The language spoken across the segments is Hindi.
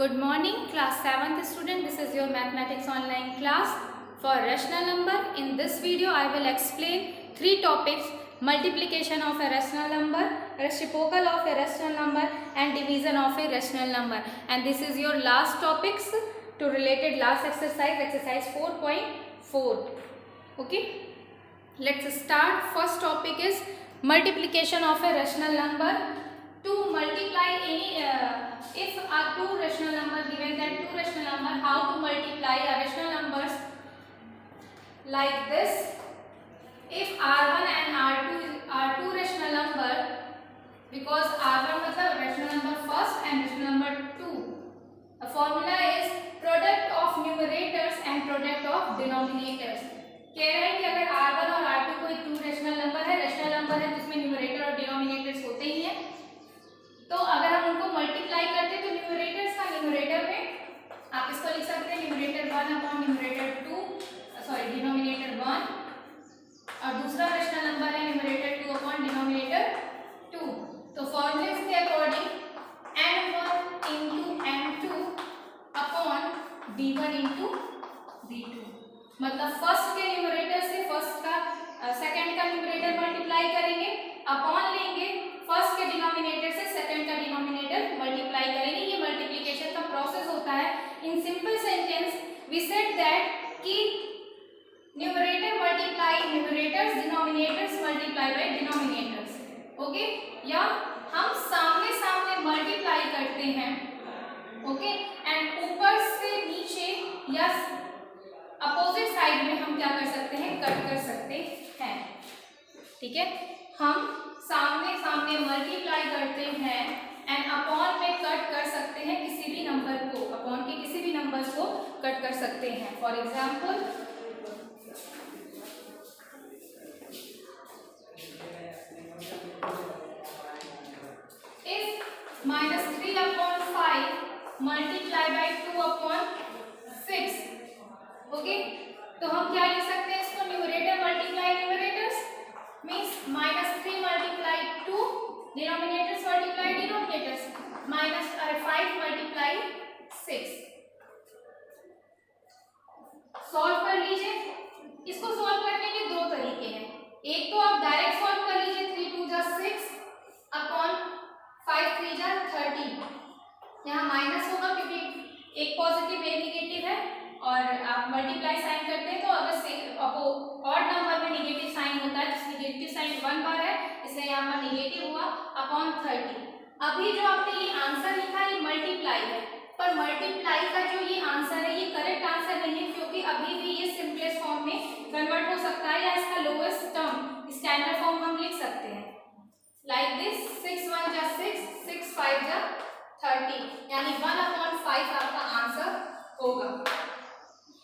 Good morning, class 7th student. This is your mathematics online class for rational number. In this video, I will explain three topics: multiplication of a rational number, reciprocal of a rational number, and division of a rational number. And this is your last topics to related last exercise, exercise 4.4. Okay, let's start. First topic is multiplication of a rational number. To multiply any if are two rational number given, that two rational number, how to multiply a rational numbers like this. If r1 and r2 are two rational number, because r1 मतलब rational number first and rational number two, the formula is product of numerators and product of denominators. कह रहा है कि अगर r1 और r2 कोई टू रेशनल नंबर है, रेशनल नंबर है जिसमें न्यूमरेटर और डिनोमिनेटर्स होते ही हैं, तो अगर हम उनको मल्टीप्लाई करते हैं तो न्यूमरेटर्स का न्यूमरेटर में आप इसको लिख सकते हैं numerator 1 upon numerator 2, sorry denominator 1, और दूसरा रेशनल नंबर है न्यूमरेटर 2 अपॉन डिनोमिनेटर 2। तो फॉर्मूले के according n1 into n2 upon b1 into b2, मतलब फर्स्ट के न्यूमरेटर से फर्स्ट का सेकंड का न्यूमरेटर मल्टीप्लाई करेंगे, अपॉन लेंगे फर्स्ट के डिनोमिनेटर से सेकंड का डिनोमिनेटर मल्टीप्लाई करेंगे। ये मल्टीप्लिकेशन का प्रोसेस होता है। In simple sentence we said that कि numerator multiply numerators, denominators multiply by denominators. Okay, या हम सामने सामने मल्टीप्लाई करते हैं, ओके, एंड ऊपर से नीचे या अपोजिट साइड में हम क्या कर सकते हैं, कट कर सकते हैं। ठीक है, हम सामने सामने मल्टीप्लाई करते हैं एंड अपॉन में कट कर सकते हैं किसी भी नंबर को, अपॉन के किसी भी नंबर को कट कर सकते हैं। For example if -3 upon 5 multiply by 2 upon 6, okay, तो हम क्या लिख सकते हैं इसको, numerator multiply numerators means -3 multiply 2, denominators multiply denominators, -5 multiply 6। Solve कर लीजिए। इसको सॉल्व करने के दो तरीके हैं। एक तो आप डायरेक्ट सॉल्व कर लीजिए, 3 2 जा 6 अपॉन 5 3 जा 30। यहाँ माइनस होगा क्योंकि एक पॉजिटिव एक निगेटिव है, और आप मल्टीप्लाई साइन करते हैं तो अगर ऑड नंबर में निगेटिव साइन होता है, तो निगेटिव साइन 1 बार है, इसलिए यहाँ पर निगेटिव हुआ अपॉन 30। अभी जो आपने ये आंसर लिखा है ये मल्टीप्लाई है, पर मल्टीप्लाई का जो ये आंसर है ये करेक्ट आंसर नहीं है, क्योंकि अभी भी ये सिंपलेस्ट फॉर्म में कन्वर्ट हो सकता है, या इसका लोएस्ट टर्म स्टैंडर्ड फॉर्म हम लिख सकते हैं लाइक दिस, 6 1 जा 6, 6 5 जा 30, यानी 1/5 आपका आंसर होगा।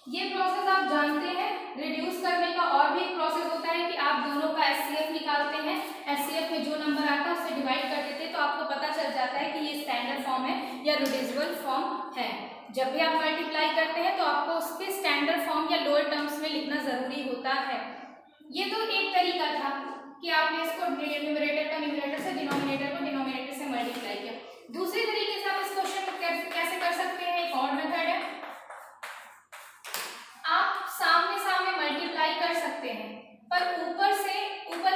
ये प्रोसेस आप जानते हैं। रिड्यूस करने का और भी एक प्रोसेस होता है कि आप दोनों का एचसीएफ निकालते हैं, एचसीएफ में जो नंबर आता है उससे डिवाइड कर देते हैं, तो आपको पता चल जाता है कि ये स्टैंडर्ड फॉर्म है या रिड्यूसिबल फॉर्म है। जब भी आप मल्टीप्लाई करते हैं तो आपको उसके स्टैंडर्ड फॉर्म या लोअर टर्म्स में लिखना जरूरी होता है। ये तो एक तरीका था कि आपने इसको न्यूमरेटर का न्यूमरेटर से, डिनोमिनेटर को डिनोमिनेटर से मल्टीप्लाई किया। दूसरे तरीके से आप इस क्वेश्चन को कैसे कर सकते हैं, एक और मेथड है, आप सामने सामने मल्टीप्लाई कर सकते हैं, पर ऊपर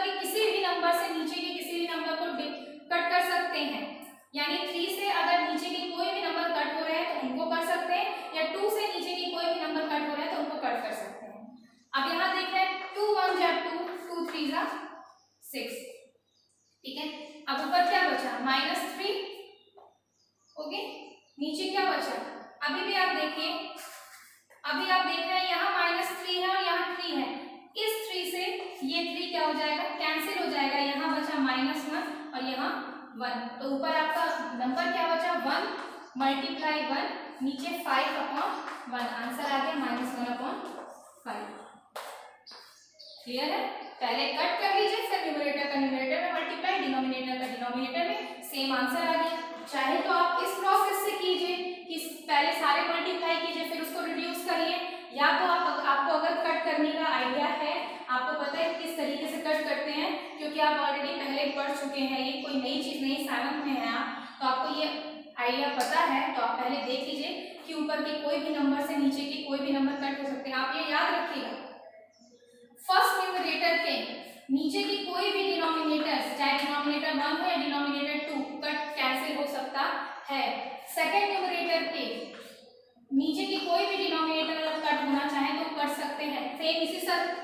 के किसी भी नंबर से नीचे के किसी भी नंबर को कट कर सकते हैं। यानी 3 से अगर नीचे के कोई भी नंबर कट हो रहे हैं तो उनको कर सकते हैं, या 2 से नीचे के कोई भी नंबर कट हो रहे हैं तो उनको कट कर सकते हैं। अब यहाँ देख रहे हैं 2 1 जा 2, 2 3 जा 6। ठीक है, अब ऊपर क्या बचा, -3, ओके, नीचे क्या बचा, अभी भी आप देखिए, अभी आप देख रहे हैं यहाँ -3 है और यहाँ 3 है, इस 3 से ये 3 क्या हो जाएगा, कैंसिल हो जाएगा, यहाँ बचा -1 और यहाँ 1, तो ऊपर आपका नंबर क्या बचा, 1 मल्टीप्लाई 1, नीचे 5/1, आंसर आ गया -1/5। क्लियर है? पहले कट कर लीजिए, फिर न्यूमरेटर का न्यूमरेटर में मल्टीप्लाई, डिनोमिनेटर का डिनोमिनेटर में, सेम आंसर आ गया। चाहे तो आप इस प्रोसेस से कीजिए कि पहले सारे मल्टीप्लाई कीजिए फिर उसको रिड्यूस करिए, या तो आपको अगर कट करने का आइडिया है, आपको पता है किस तरीके से कट करते हैं, क्योंकि आप ऑलरेडी पहले पढ़ चुके हैं, ये कोई नई चीज़ नहीं, 7th में है आप, तो आपको ये आइडिया पता है, तो आप पहले देख लीजिए ऊपर के कोई भी नंबर से नीचे के कोई भी नंबर कट हो सकते हैं। आप ये याद रखिएगा, फर्स्ट न्यूमरेटर के नीचे की कोई भी डिनोमिनेटर, चाहे डिनोमिनेटर 1 हो या डिनोमिनेटर 2, कट कैंसिल हो सकता है। सेकंड न्यूमरेटर के नीचे की कोई भी डिनोमिनेटर अगर कट होना चाहे तो कर सकते हैं। सेम इसी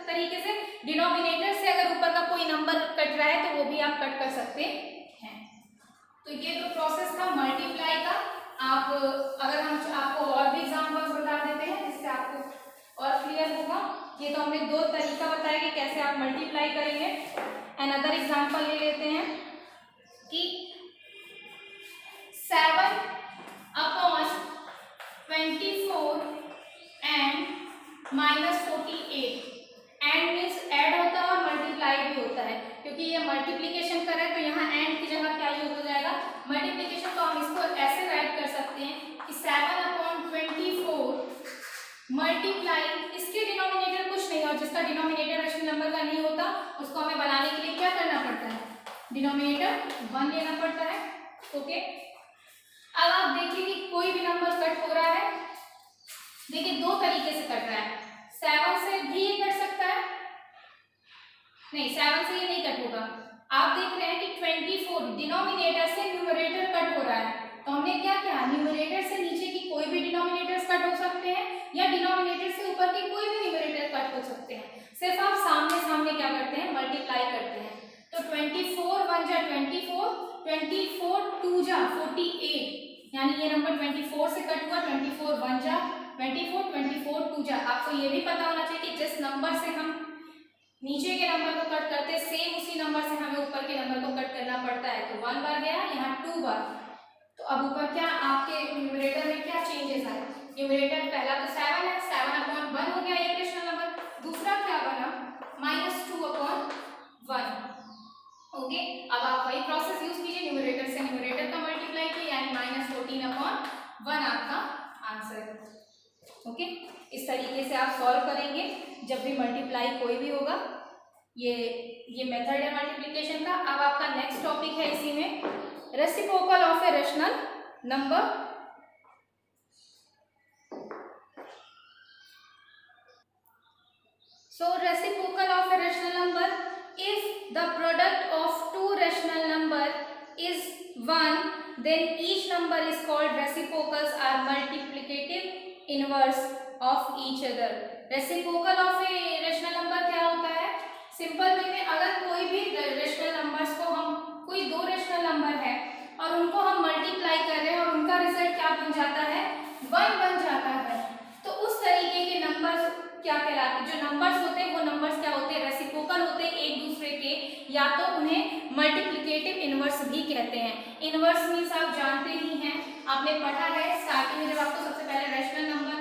तरीके से डिनोमिनेटर से अगर ऊपर का कोई नंबर कट रहा है तो वो भी आप कट कर सकते हैं। तो ये तो प्रोसेस था मल्टीप्लाई का। आप अगर हम आपको और भी एग्जांपल्स बता देते हैं जिससे आपको और क्लियर होगा। ये तो हमने दो तरीका बताया कि कैसे आप मल्टीप्लाई करेंगे। अनदर एग्जांपल ले लेते हैं कि 7/24 एंड -48। एंड मीन्स ऐड होता है और मल्टीप्लाई भी होता है, क्योंकि ये मल्टीप्लिकेशन कर रहा है तो यहाँ एंड की जगह क्या यूज हो जाएगा, मल्टीप्लिकेशन। तो हम इसको ऐसे राइट कर सकते हैं कि 7/24 मल्टीप्लाई, इसके डिनोमिनेटर कुछ नहीं, और जिसका डिनोमिनेटर रेशनल नंबर का नहीं होता उसको हमें बनाने के लिए क्या करना पड़ता है, डिनोमिनेटर 1 लेना पड़ता है। ओके, अब आप देखिए कि कोई भी नंबर कट हो रहा है। देखिए दो तरीके से कट रहा है, 7 से भी ये कट सकता है, नहीं 7 से ये नहीं कट होगा। आप देख रहे हैं कि 24 डिनोमिनेटर से न्यूमरेटर कट हो रहा है, तो हमने क्या किया, न्यूमरेटर से नीचे की कोई भी डिनोमिनेटर्स कट हो सकते हैं या डिनोमिनेटर से ऊपर की कोई भी न्यूमरेटर कट हो सकते हैं। सिर्फ आप सामने सामने क्या करते हैं, मल्टीप्लाई करते हैं। तो 24 1 जा 24, 24 2 जा 48, यानी ये नंबर 24 से कट हुआ। 24 1 जा 24, 24 2 जा। आपको ये भी पता होना चाहिए कि जिस नंबर से हम नीचे के नंबर को कट करते हैं सेम उसी नंबर से हमें ऊपर के नंबर को कट करना पड़ता है। तो 1 बार गया, यहाँ 2 बार। तो अब ऊपर क्या आपके न्यूमरेटर में क्या चेंजेस आए, न्यूमरेटर पहला तो 7 है, 7/1 हो गया एक रेशनल नंबर। दूसरा क्या बना, -2/1। ओके, अब आप वही प्रोसेस यूज कीजिए, न्यूमरेटर से न्यूमरेटर का मल्टीप्लाई किया, यानी -14/1 आपका आंसर। ओके, इस तरीके से आप सॉल्व करेंगे जब भी मल्टीप्लाई कोई भी होगा। ये मेथड है मल्टीप्लिकेशन का। अब आपका नेक्स्ट टॉपिक है इसी में, reciprocal of a rational number. So reciprocal of a rational number, if the product of two rational number is 1, then each number is called reciprocals are multiplicative inverse of each other. Reciprocal of a rational number क्या होता है, सिंपल वे में अगर कोई भी रेशनल नंबर्स को हम, कोई दो रेशनल नंबर है और उनको हम मल्टीप्लाई कर रहे हैं और उनका रिजल्ट क्या बन जाता है, 1 बन जाता है, तो उस तरीके के नंबर्स क्या कहलाते हैं, जो नंबर्स होते हैं वो नंबर्स क्या होते हैं, रेसिप्रोकल होते हैं एक दूसरे के, या तो उन्हें मल्टीप्लिकेटिव इनवर्स भी कहते हैं। इनवर्स मींस आप जानते ही हैं, आपने पढ़ा है स्टार्टिंग में जब आपको सबसे पहले रेशनल नंबर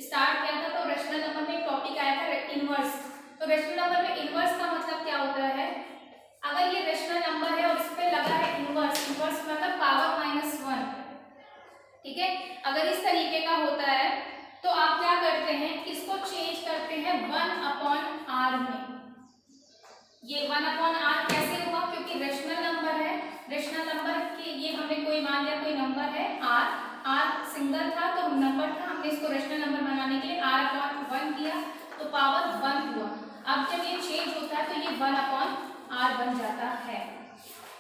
स्टार्ट किया था तो रेशनल नंबर में एक टॉपिक आया था इनवर्स। तो रेशनल नंबर में इनवर्स का मतलब क्या होता है, अगर ये रेशनल नंबर है और इस पे लगा है इनवर्स, इनवर्स मतलब पावर -1, ठीक है। अगर इस तरीके का होता है तो आप क्या करते हैं, इसको चेंज करते हैं 1/r में। ये 1/r कैसे हुआ, क्योंकि रेशनल नंबर है, रेशनल नंबर के ये हमने कोई मान लिया कोई नंबर है r सिंगल था तो नंबर था, हमने इसको रेशनल नंबर बनाने के लिए r/1 किया तो पावर 1 हुआ। अब जब ये चेंज होता है तो ये 1/r बन जाता है,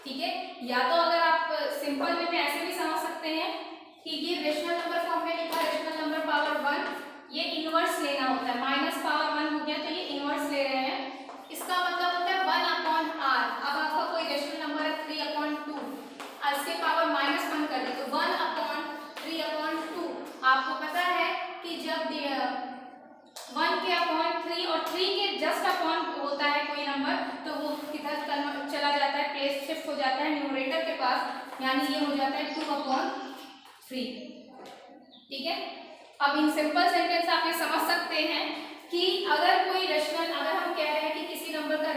ठीक है। या तो अगर आप सिंपल वे में ऐसे भी समझ सकते हैं कि ये रेशनल नंबर को हमने लिखा रेशनल नंबर पावर 1, ये इनवर्स लेना होता है, -1 हो गया तो ये इनवर्स ले रहे हैं, इसका मतलब होता है 1/r। अब आपका कोई रेशनल नंबर है 3/2, इसके पावर -1 कर दी तो 1/3/2। आपको पता है कि जब 1 के अपॉन 3 और 3 के जस्ट अपॉन होता है कोई नंबर तो वो किधर चला जाता है, प्लेस शिफ्ट हो जाता है न्यूमरेटर के पास, यानी ये हो जाता है 2/3, ठीक है। अब इन सिंपल सेंटेंस आप ये समझ सकते हैं कि अगर कोई रेशनल, अगर हम कह रहे हैं कि किसी नंबर का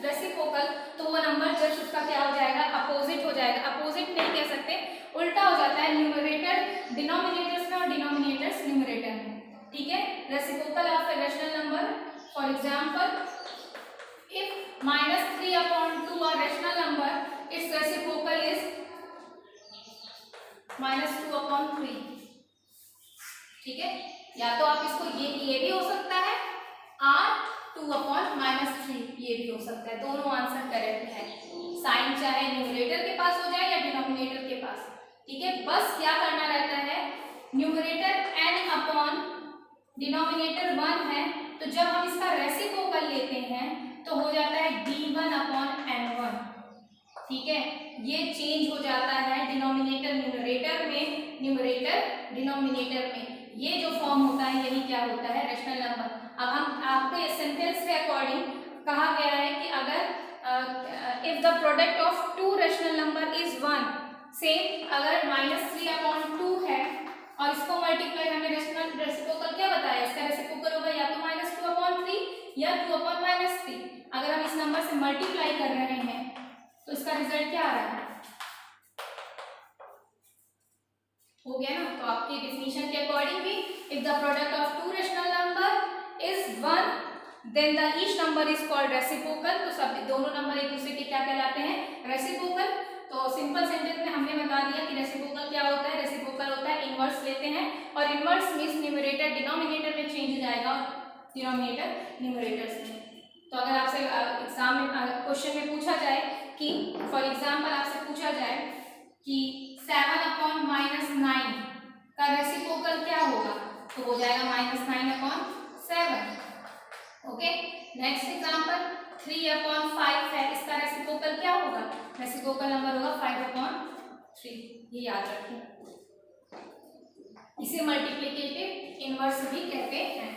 रेसिप्रोकल तो वो नंबर जस्ट उसका क्या हो जाएगा, अपोजिट हो जाएगा। अपोजिट नहीं कह सकते, उल्टा हो जाता है, न्यूमरेटर डिनोमिनेटर्स में और डिनोमिनेटर्स न्यूमरेटर में, ठीक है। Reciprocal of a rational number, for example if -3/2 a rational number, its reciprocal is -2/3, ठीक है, या तो आप इसको ये भी हो सकता है r2/-3, ये भी हो सकता है, दोनों आंसर करेक्ट है। साइन चाहे न्यूमरेटर के पास हो जाए या डिनोमिनेटर के पास, ठीक है, बस क्या करना रहता है, न्यूमरेटर n अपॉन डिनोमिनेटर 1 है, तो जब हम इसका रेसिप्रोकल लेते हैं तो हो जाता है d1/n1, ठीक है, ये चेंज हो जाता है डिनोमिनेटर न्यूमरेटर में, न्यूमरेटर डिनोमिनेटर में, ये जो फॉर्म होता है यही क्या होता है, रैशनल नंबर। अब हम आपको ये सेंटेंस के अकॉर्डिंग कहा गया है कि अगर if the product of two rational number is 1, same अगर -3/2 है और इसको मल्टीप्लाई, हमें रेसिप्रोकल क्या बताया, इसका रेसिप्रोकल होगा या तो -2/3 या 2/-3। अगर हम इस नंबर से मल्टीप्लाई कर रहे हैं तो इसका रिजल्ट क्या आ रहा है, हो गया ना। तो आपके डेफिनेशन के अकॉर्डिंग भी if the product of two rational number is 1 then the each number is called reciprocal. तो सब दोनों नंबर एक दूसरे के क्या कहलाते हैं, रेसिप्रोकल। तो सिंपल सेंटेंस में हमने बता दिया कि रेसिप्रोकल क्या होता है, रेसिप्रोकल होता है इनवर्स लेते हैं और इनवर्स मींस न्यूमरेटर डिनोमिनेटर में चेंज हो जाएगा और डिनोमिनेटर न्यूमरेटर में। तो अगर आपसे एग्जाम में क्वेश्चन में पूछा जाए कि फॉर एग्जांपल आपसे पूछा जाए कि 7/-9 का रेसिप्रोकल क्या होगा, तो हो जाएगा -9/7। ओके, नेक्स्ट एग्जांपल 3/5 है, इसका रेसिप्रोकल क्या होगा, रेसिप्रोकल नंबर होगा 5/3, ये याद रखें। इसे मल्टीप्लिकेटिव इनवर्स भी कहते हैं।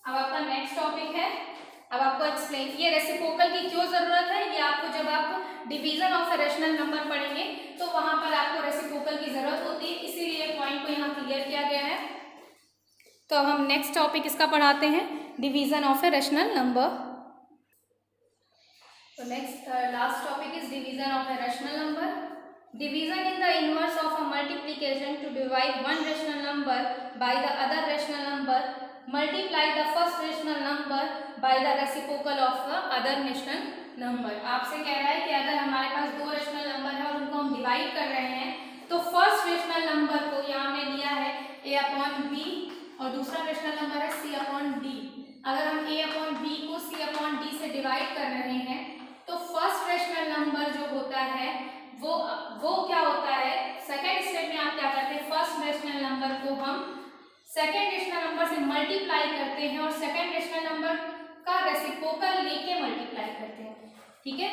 अब आपका नेक्स्ट टॉपिक है, अब आपको एक्सप्लेन, ये रेसिप्रोकल की क्यों जरूरत है, ये आपको जब आप division of a rational number पढ़ेंगे तो वहां पर आपको रेसिप्रोकल की जरूरत होती है, इसीलिए पॉइंट को यहाँ क्लियर किया गया है। तो अब हम नेक्स्ट टॉपिक इसका पढ़ाते हैं, division of a rational number. तो next last topic is division of a rational number. Division in the inverse of a multiplication to divide one rational number by the other rational number. Multiply the first rational number by the reciprocal of the other rational number. आपसे कह रहा है कि अगर हमारे पास दो रेशनल नंबर है और उनको हम डिवाइड कर रहे हैं तो फर्स्ट रेशनल नंबर को यहाँ हमने लिया है a/b और दूसरा रेशनल नंबर है c/d। अगर हम a/b को c/d से डिवाइड कर रहे हैं तो फर्स्ट रेशनल नंबर जो होता है वो क्या होता है, सेकेंड स्टेप में आप क्या करते हैं, फर्स्ट रेशनल नंबर को हम सेकेंड रेशनल नंबर से मल्टीप्लाई करते हैं और सेकेंड रेशनल नंबर का रेसिप्रोकल लेके मल्टीप्लाई करते हैं, ठीक है।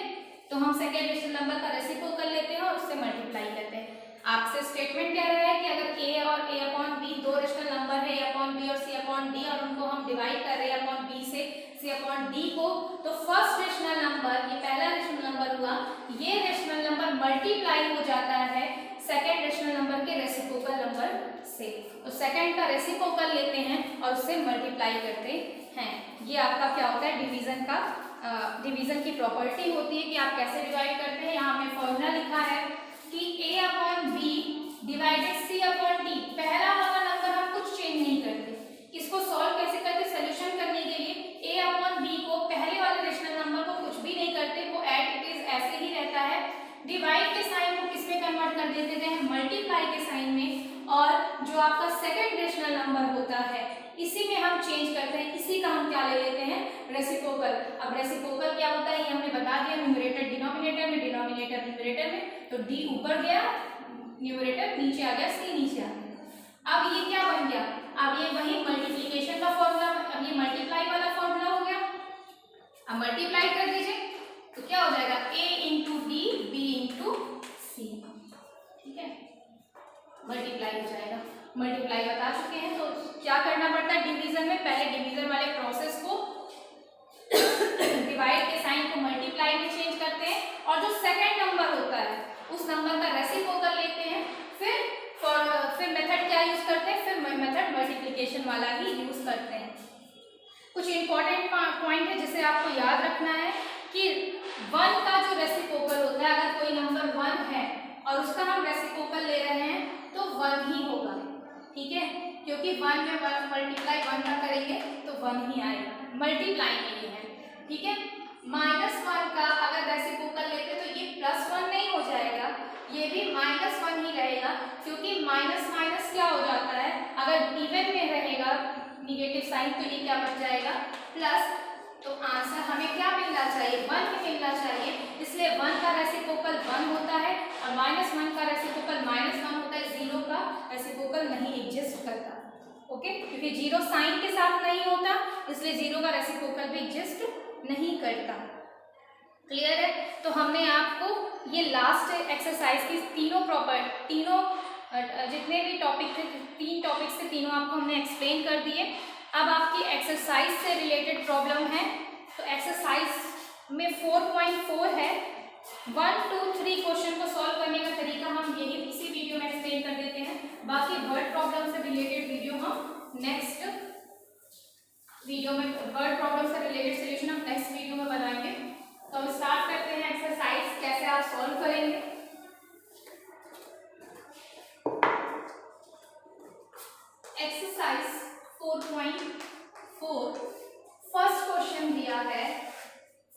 तो हम सेकेंड रेशनल नंबर का रेसिप्रोकल लेते हैं और उससे मल्टीप्लाई करते हैं। आपसे स्टेटमेंट कह रहा है कि अगर a और a/b दो रेशनल नंबर है a/b और c/d और उनको हम डिवाइड कर रहे हैं a/b से c/d को, तो फर्स्ट रेशनल नंबर, ये पहला रेशनल नंबर हुआ, ये रेशनल नंबर मल्टीप्लाई हो जाता है सेकेंड रेशनल नंबर के रेसिप्रोकल नंबर से। तो सेकेंड का रेसिप्रोकल लेते हैं और उससे मल्टीप्लाई करते हैं। ये आपका क्या होता है, डिवीजन का डिवीजन की प्रॉपर्टी होती है कि आप कैसे डिवाइड करते हैं। यहाँ पे फॉर्मूला लिखा है कि a/b डिवाइडेड c/d, पहला वाला नंबर हम कुछ चेंज नहीं करते। इसको सॉल्व कैसे करते, सोल्यूशन करने के लिए a/b को पहले वाले रेशनल नंबर को कुछ भी नहीं करते, वो एट इट इज ऐसे ही रहता है। डिवाइड के साइन को किस में कन्वर्ट कर देते हैं, मल्टीप्लाई के साइन में, और जो आपका सेकंड रेशनल नंबर होता है इसी में हम चेंज करते हैं, इसी का हम क्या ले लेते हैं, रेसिप्रोकल। अब रेसिप्रोकल क्या होता है ये हमने बता दिया, न्यूमरेटर डिनोमिनेटर में, डिनोमिनेटर न्यूमरेटर में, तो d ऊपर गया, न्यूमरेटर नीचे आ गया, c नीचे आ गया। अब ये क्या बन गया, अब ये वही मल्टीप्लिकेशन का फॉर्मूला, अब ये मल्टीप्लाई वाला फॉर्मूला हो गया। अब मल्टीप्लाई कर दीजिए तो क्या हो जाएगा, a into D b into C, ठीक है, मल्टीप्लाई हो जाएगा। मल्टीप्लाई बता चुके हैं, तो क्या करना पड़ता है डिवीजन में, पहले डिवीजन वाले प्रोसेस को डिवाइड के साइन को मल्टीप्लाई में चेंज करते हैं और जो सेकंड नंबर होता है उस नंबर का रेसिप्रोकल लेते हैं, फिर मेथड क्या यूज करते हैं, फिर मेथड मल्टीप्लिकेशन वाला ही यूज करते हैं। कुछ इंपॉर्टेंट पॉइंट है जिसे आपको याद रखना है कि 1 का जो रेसिप्रोकल होता है, अगर कोई नंबर 1 है और उसका हम रेसिप्रोकल ले रहे हैं तो 1 ही होगा, ठीक है, क्योंकि 1 में 1 मल्टीप्लाई 1 का करेंगे तो 1 ही आएगा, मल्टीप्लाई नहीं है, ठीक है। -1 का अगर रेसिप्रोकल लेते तो ये +1 नहीं हो जाएगा, ये भी -1 ही रहेगा, क्योंकि माइनस माइनस क्या हो जाता है, अगर इवन में रहेगा निगेटिव साइन तो ये क्या बन जाएगा प्लस, तो आंसर हमें क्या मिलना चाहिए 1 ही मिलना चाहिए, इसलिए 1 का रेसिप्रोकल 1 होता है और -1 का रेसिप्रोकल -1 होता है, 0 का रेसिप्रोकल नहीं एग्जिस्ट करता। ओके, क्योंकि 0 साइन के साथ नहीं होता इसलिए 0 का रेसिप्रोकल भी एग्जिस्ट नहीं करता। क्लियर है? तो हमने आपको ये लास्ट एक्सरसाइज की तीनों जितने भी टॉपिक थे, 3 टॉपिक्स थे, तीनों आपको हमने एक्सप्लेन कर दिए। अब आपकी एक्सरसाइज से रिलेटेड प्रॉब्लम है, तो एक्सरसाइज में 4.4 है, 1, 2, 3 क्वेश्चन को सॉल्व करने का तरीका हम यही इसी वीडियो में एक्सप्लेन कर देते हैं। बाकी वर्ड प्रॉब्लम से रिलेटेड वीडियो हम नेक्स्ट वीडियो में, वर्ड प्रॉब्लम से रिलेटेड सोल्यूशन हम नेक्स्ट वीडियो में बनाएंगे। तो हम स्टार्ट करते हैं एक्सरसाइज, कैसे आप सॉल्व करेंगे। एक्सरसाइज 4.4 फर्स्ट क्वेश्चन दिया है।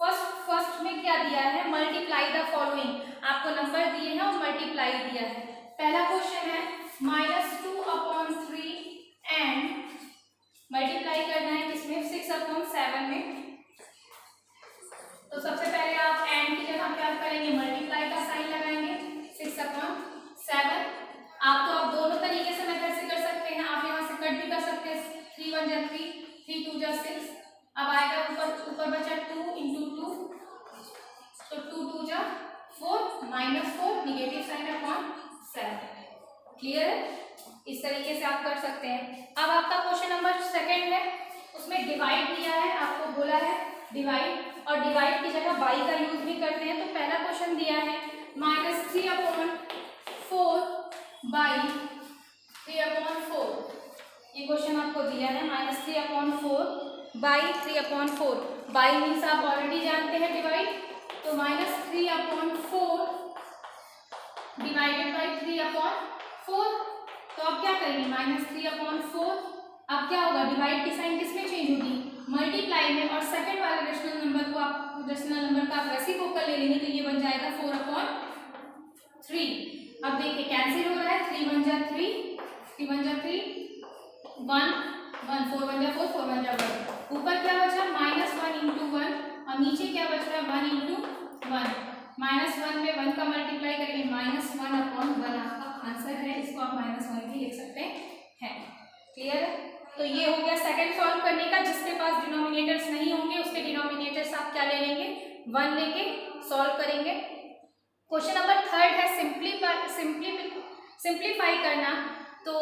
फर्स्ट में क्या दिया है, मल्टीप्लाई द फॉलोइंग, आपको नंबर दिए हैं और मल्टीप्लाई दिया है। पहला क्वेश्चन है -2/3 एंड मल्टीप्लाई करना है किसमें 6/7 में। तो सबसे पहले आप एंड की जगह क्या करेंगे, मल्टीप्लाई का साइन लगाएंगे 6/7। आप दोनों तरीके से मेथड से कर सकते हैं, आप यहाँ से कट भी कर सकते हैं, 3 1 जा 3, 3 2 जा 6। अब आएगा ऊपर बचा 2 × 2, तो 2 2 जा 4, -4 निगेटिव साइन अपॉन 7। क्लियर है? इस तरीके से आप कर सकते हैं। अब आपका क्वेश्चन नंबर 2 है, उसमें डिवाइड दिया है, आपको बोला है डिवाइड, और डिवाइड की जगह बाई का यूज भी करते हैं। तो पहला क्वेश्चन दिया है -3/4/3/4, ये क्वेश्चन आपको दिया है -3/4/3/4। बाई मीन्स आप ऑलरेडी जानते हैं डिवाइड, तो -3/4 डिवाइडेड बाई 3/4। तो अब क्या करेंगे, -3/4, अब क्या होगा, डिवाइड की साइन किसमें चेंज होगी, मल्टीप्लाई में, और सेकंड वाले रेशनल नंबर का आप रेसिप्रोकल ले लेंगे तो ये बन जाएगा 4/3। अब देखिए कैंसिल हो रहा है, 3 1 जा 3, 3 1 जा 3, 1 1 4 1 जा 4, 4 1 जा 1। ऊपर क्या बचा -1 × 1, और नीचे क्या बच रहा है 1 × 1। -1 में 1 का मल्टीप्लाई करेंगे, -1/1 आपका आंसर है, इसको आप -1 भी लिख सकते हैं। क्लियर है? तो ये हो गया सेकंड सॉल्व करने का। जिसके पास डिनोमिनेटर्स नहीं होंगे उसके डिनोमिनेटर्स आप क्या ले लेंगे, 1 लेके सॉल्व करेंगे। क्वेश्चन नंबर 3 है सिंप्लीफाई करना। तो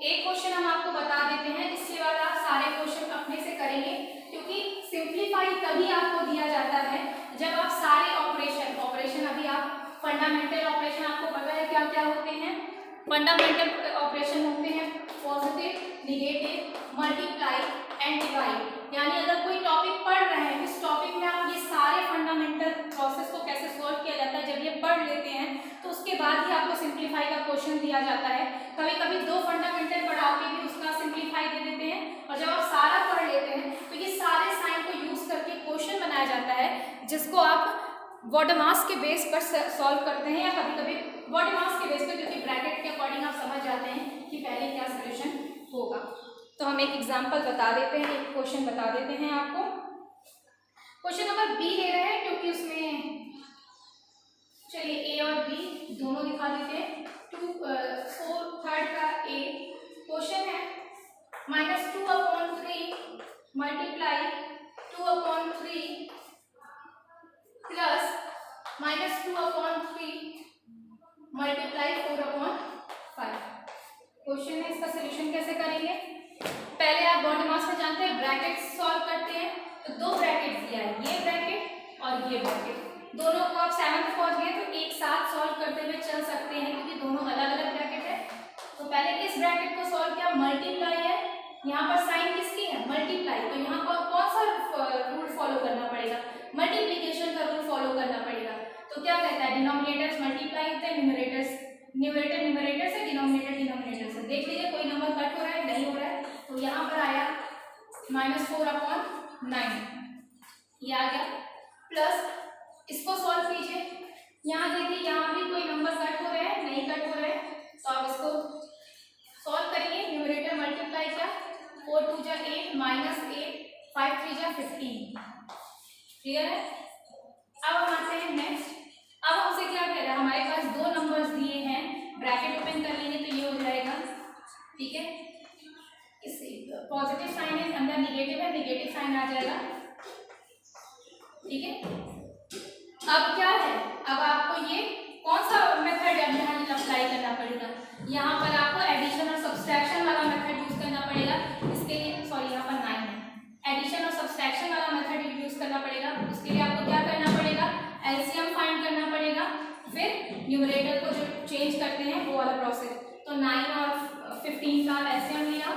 एक क्वेश्चन हम आपको बता देते हैं, इसके बाद आप सारे क्वेश्चन अपने से करेंगे, क्योंकि सिंप्लीफाई तभी आपको दिया जाता है जब आप सारे ऑपरेशन अभी आप फंडामेंटल ऑपरेशन, आपको पता है क्या क्या होते हैं, फंडामेंटल ऑपरेशन होते हैं positive, negative, multiply and divide. यानी अगर कोई टॉपिक पढ़ रहे हैं, इस टॉपिक में आप ये सारे फंडामेंटल प्रोसेस को कैसे सॉल्व किया जाता है, जब ये पढ़ लेते हैं तो उसके बाद ही आपको सिंप्लीफाई का क्वेश्चन दिया जाता है। कभी कभी 2 फंडामेंटल पढ़ा के भी उसका सिंप्लीफाई दे देते हैं, और जब आप सारा पढ़ लेते हैं तो ये सारे साइन को यूज करके क्वेश्चन बनाया जाता है, जिसको आप बॉटम-मास के बेस पर सॉल्व करते हैं, या कभी कभी बॉटम-मास के बेस पर, क्योंकि ब्रैकेट के अकॉर्डिंग आप समझ जाते हैं कि पहले क्या सोल्यूशन होगा। तो हम एक एग्जांपल बता देते हैं, एक क्वेश्चन बता देते हैं आपको। क्वेश्चन नंबर बी ले रहे हैं, क्योंकि उसमें चलिए ए और बी दोनों दिखा देते हैं। 4 का ए क्वेश्चन है -2/3 मल्टीप्लाई 2/3 प्लस -2/3 मल्टीप्लाई 4/5। क्वेश्चन है, इसका सोल्यूशन कैसे करेंगे। पहले आप बॉटम-मास में जानते हैं, ब्रैकेट सॉल्व करते हैं, तो 2 ब्रैकेट दिया है, ये ब्रैकेट और ये ब्रैकेट, दोनों को आप 7th पहुंच गए तो एक साथ सॉल्व करते हुए चल सकते हैं, क्योंकि दोनों अलग अलग ब्रैकेट है। तो पहले इस ब्रैकेट को सॉल्व किया, मल्टीप्लाई है, यहाँ पर साइन किसकी है, मल्टीप्लाई, तो यहाँ पर कौन सा रूल फॉलो करना पड़ेगा, मल्टीप्लीकेशन का रूल फॉलो करना पड़ेगा। तो क्या कहता है, डिनोमिनेटर्स मल्टीप्लाई होते हैं, न्यूमरेटर से, डिनोमिनेटर से। देख लीजिए कोई नंबर कट हो रहा है, नहीं हो रहा है, तो यहाँ पर आया -4/9, ये आ गया, प्लस इसको सॉल्व कीजिए, यहाँ देखिए यहाँ भी कोई नंबर कट हो रहे हैं, नहीं कट हो रहे हैं, तो आप इसको सॉल्व करिए, न्यूमरेटर -8 5 3 जा 15। क्लियर है? अब हम आते हैं नेक्स्ट। अब हमसे क्या कह रहा है, हमारे पास दो नंबर्स दिए हैं, ब्रैकेट ओपन कर लेंगे तो ये हो जाएगा, ठीक है, इस पॉजिटिव साइन है, अंदर निगेटिव है, निगेटिव साइन आ जाएगा, ठीक है। अब क्या है, अब आपको ये कौन सा मेथड यहाँ अप्लाई करना पड़ेगा, यहाँ पर आपको एडिशन और सब्सट्रैक्शन वाला मेथड यूज करना पड़ेगा। इसके लिए सॉरी यहाँ पर 9 है, एडिशन और सब्सट्रैक्शन वाला मेथड यूज करना पड़ेगा। उसके लिए आपको क्या करना पड़ेगा, एलसीएम फाइंड करना पड़ेगा, फिर न्यूमरेटर को जो चेंज करते हैं वो वाला प्रोसेस। तो 9 और 15 का एलसीएम लिया,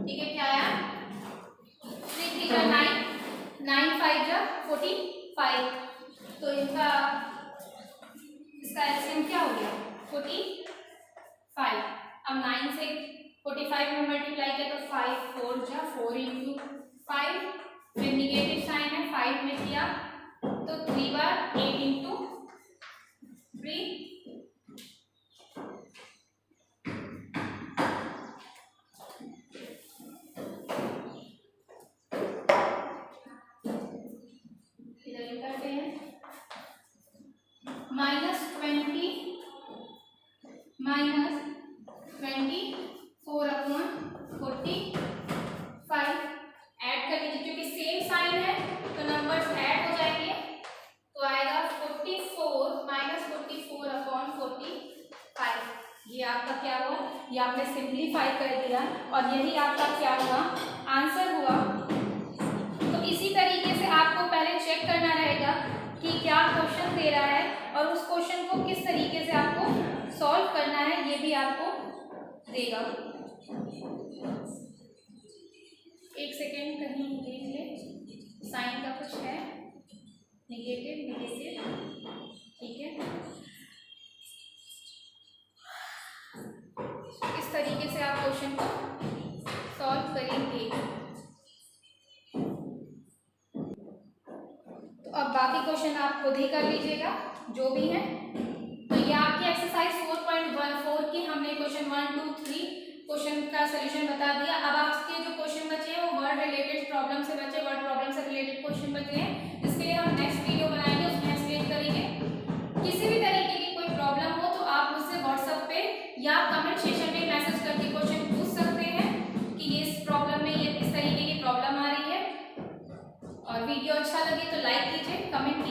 ठीक है, क्या आया 3 3 का 9, 9 5 जा 45, तो इसका एलसीएम क्या हो गया 45। अब 9 से 45 में मल्टीप्लाई किया तो 5 4 जा 4 इंटू 5, फिर निगेटिव साइन है 5 में किया तो 3 बार 8 इंटू 3, इधर करते हैं -20 -24 अपॉन 45, ऐड कर लीजिए क्योंकि सेम साइन है तो नंबर्स ऐड हो जाएंगे, तो आएगा 44 -44 अपॉन 45। ये आपका क्या हुआ, ये आपने सिंप्लीफाई कर दिया और यही आपका क्या हुआ, आंसर हुआ। तो इसी तरीके से आपको पहले चेक करना रहेगा कि क्या क्वेश्चन दे रहा है और उस क्वेश्चन को किस तरीके से आपको सॉल्व करना है, ये भी आपको देगा। एक सेकेंड कहीं देख ले, साइन का कुछ है, निगेटिव, ठीक है, इस तरीके से आप क्वेश्चन को सॉल्व करेंगे। तो अब बाकी क्वेश्चन आप खुद ही कर लीजिएगा जो भी है। तो ये आपकी एक्सरसाइज 4.14 की हमने क्वेश्चन 1 2 3 क्वेश्चन का सॉल्यूशन बता दिया। अब आपके जो क्वेश्चन बचे हैं वो वर्ड रिलेटेड प्रॉब्लम से बचे, वर्ड प्रॉब्लम से रिलेटेड क्वेश्चन बचे हैं, जिसके लिए हम नेक्स्ट वीडियो बनाएंगे, उसमें एक्सप्लेन करेंगे। किसी भी तरीके की कोई प्रॉब्लम हो तो आप मुझसे व्हाट्सएप पे या कमेंट सेक्शन में मैसेज करके क्वेश्चन पूछ सकते हैं कि ये इस प्रॉब्लम में ये इस तरीके की प्रॉब्लम आ रही है। और वीडियो अच्छा लगे तो लाइक कीजिए, कमेंट